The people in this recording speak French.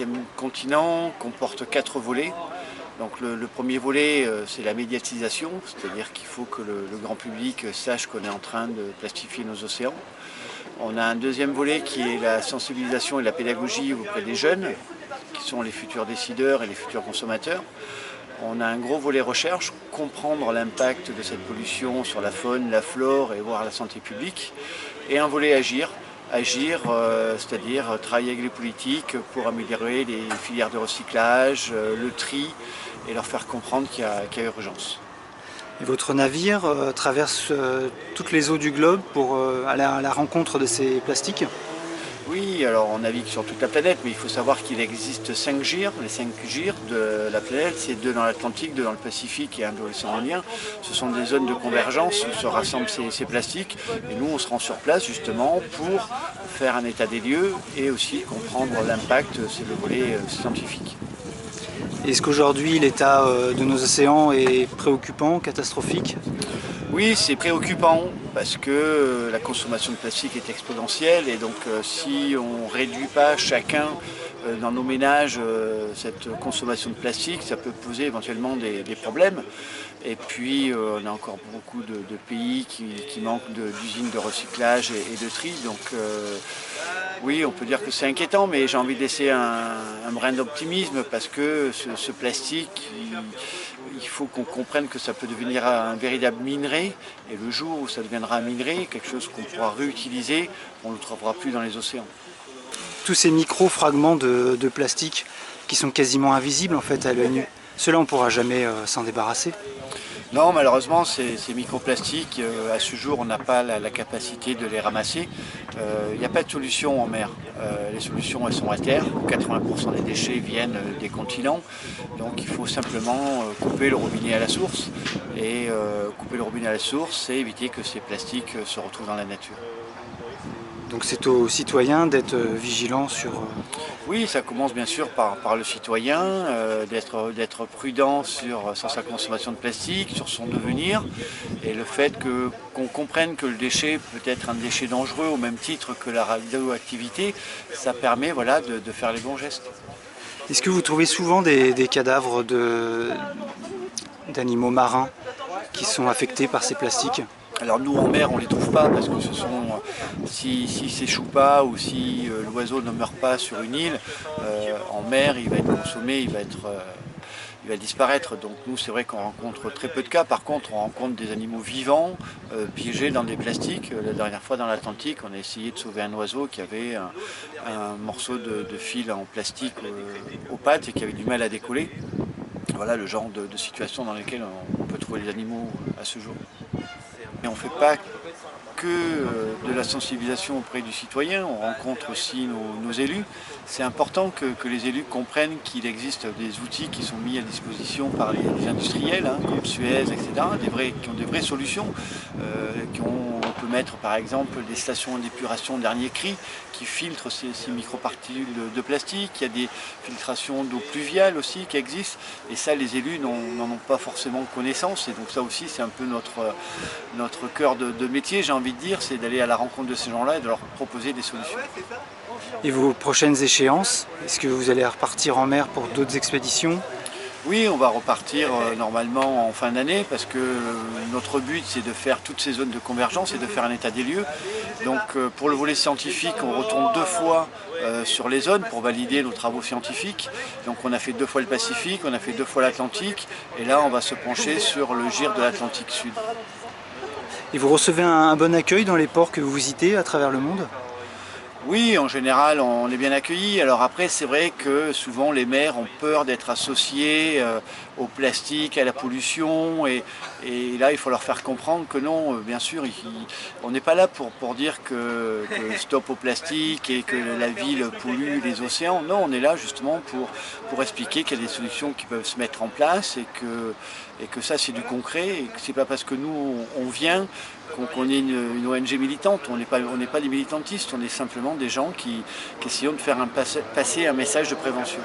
7e continent comporte 4 volets. Donc le premier volet, c'est la médiatisation, c'est-à-dire qu'il faut que le grand public sache qu'on est en train de plastifier nos océans. On a un deuxième volet qui est la sensibilisation et la pédagogie auprès des jeunes, qui sont les futurs décideurs et les futurs consommateurs. On a un gros volet recherche, comprendre l'impact de cette pollution sur la faune, la flore et voir la santé publique. Et un volet agir, c'est-à-dire travailler avec les politiques pour améliorer les filières de recyclage, le tri et leur faire comprendre qu'il y a urgence. Et votre navire traverse toutes les eaux du globe pour aller à la rencontre de ces plastiques? Oui, alors on navigue sur toute la planète, mais il faut savoir qu'il existe 5 gyres. Les 5 gyres de la planète, c'est 2 dans l'Atlantique, 2 dans le Pacifique et 1 dans l'océan Indien. Ce sont des zones de convergence où se rassemblent ces plastiques. Et nous, on se rend sur place justement pour faire un état des lieux et aussi comprendre l'impact, c'est le volet scientifique. Est-ce qu'aujourd'hui l'état de nos océans est préoccupant, catastrophique? Oui, c'est préoccupant parce que la consommation de plastique est exponentielle et donc si on ne réduit pas chacun dans nos ménages cette consommation de plastique, ça peut poser éventuellement des problèmes. Et puis on a encore beaucoup de pays qui manquent d'usines de recyclage et de tri. Donc oui, on peut dire que c'est inquiétant, mais j'ai envie de laisser un brin d'optimisme parce que ce plastique, il faut qu'on comprenne que ça peut devenir un véritable minerai. Et le jour où ça deviendra un minerai, quelque chose qu'on pourra réutiliser, on ne le trouvera plus dans les océans. Tous ces micro-fragments de plastique qui sont quasiment invisibles en fait à l'œil nu, ceux-là on ne pourra jamais s'en débarrasser. Non, malheureusement, ces microplastiques, à ce jour, on n'a pas la capacité de les ramasser. Il n'y a pas de solution en mer. Les solutions, elles sont à terre. 80% des déchets viennent des continents. Donc il faut simplement couper le robinet à la source. Et couper le robinet à la source, c'est éviter que ces plastiques se retrouvent dans la nature. Donc c'est aux citoyens d'être vigilants sur... Oui, ça commence bien sûr par le citoyen, d'être prudent sur sa consommation de plastique, sur son devenir, et le fait qu'on comprenne que le déchet peut être un déchet dangereux au même titre que la radioactivité, ça permet voilà, de faire les bons gestes. Est-ce que vous trouvez souvent des cadavres d'animaux marins qui sont affectés par ces plastiques? Alors nous en mer on ne les trouve pas parce que s'ils s'échouent pas ou si l'oiseau ne meurt pas sur une île, en mer il va être consommé, il va disparaître. Donc nous c'est vrai qu'on rencontre très peu de cas. Par contre on rencontre des animaux vivants piégés dans des plastiques. La dernière fois dans l'Atlantique on a essayé de sauver un oiseau qui avait un morceau de fil en plastique aux pattes et qui avait du mal à décoller. Voilà le genre de situation dans lesquelles on peut trouver les animaux à ce jour. Et on ne fait pas que de la sensibilisation auprès du citoyen, on rencontre aussi nos élus. C'est important que les élus comprennent qu'il existe des outils qui sont mis à disposition par les industriels, comme Suez, etc., qui ont des vraies solutions. On peut mettre par exemple des stations d'épuration dernier cri qui filtrent ces microparticules de plastique. Il y a des filtrations d'eau pluviale aussi qui existent. Et ça, les élus n'en ont pas forcément connaissance. Et donc ça aussi, c'est un peu notre cœur de métier, j'ai envie de dire, c'est d'aller à la rencontre de ces gens-là et de leur proposer des solutions. Et vos prochaines échéances, est-ce que vous allez repartir en mer pour d'autres expéditions? Oui, on va repartir normalement en fin d'année parce que notre but c'est de faire toutes ces zones de convergence et de faire un état des lieux. Donc pour le volet scientifique, on retourne 2 fois sur les zones pour valider nos travaux scientifiques. Donc on a fait 2 fois le Pacifique, on a fait 2 fois l'Atlantique et là on va se pencher sur le gyre de l'Atlantique Sud. Et vous recevez un bon accueil dans les ports que vous visitez à travers le monde? Oui, en général, on est bien accueillis. Alors après, c'est vrai que souvent les maires ont peur d'être associés au plastique, à la pollution. Et là, il faut leur faire comprendre que non, bien sûr, on n'est pas là pour dire que stop au plastique et que la ville pollue les océans. Non, on est là justement pour expliquer qu'il y a des solutions qui peuvent se mettre en place et que ça, c'est du concret. Et que c'est pas parce que nous, on vient qu'on est une ONG militante, on n'est pas des militantistes, on est simplement des gens qui essayons de faire passer un message de prévention.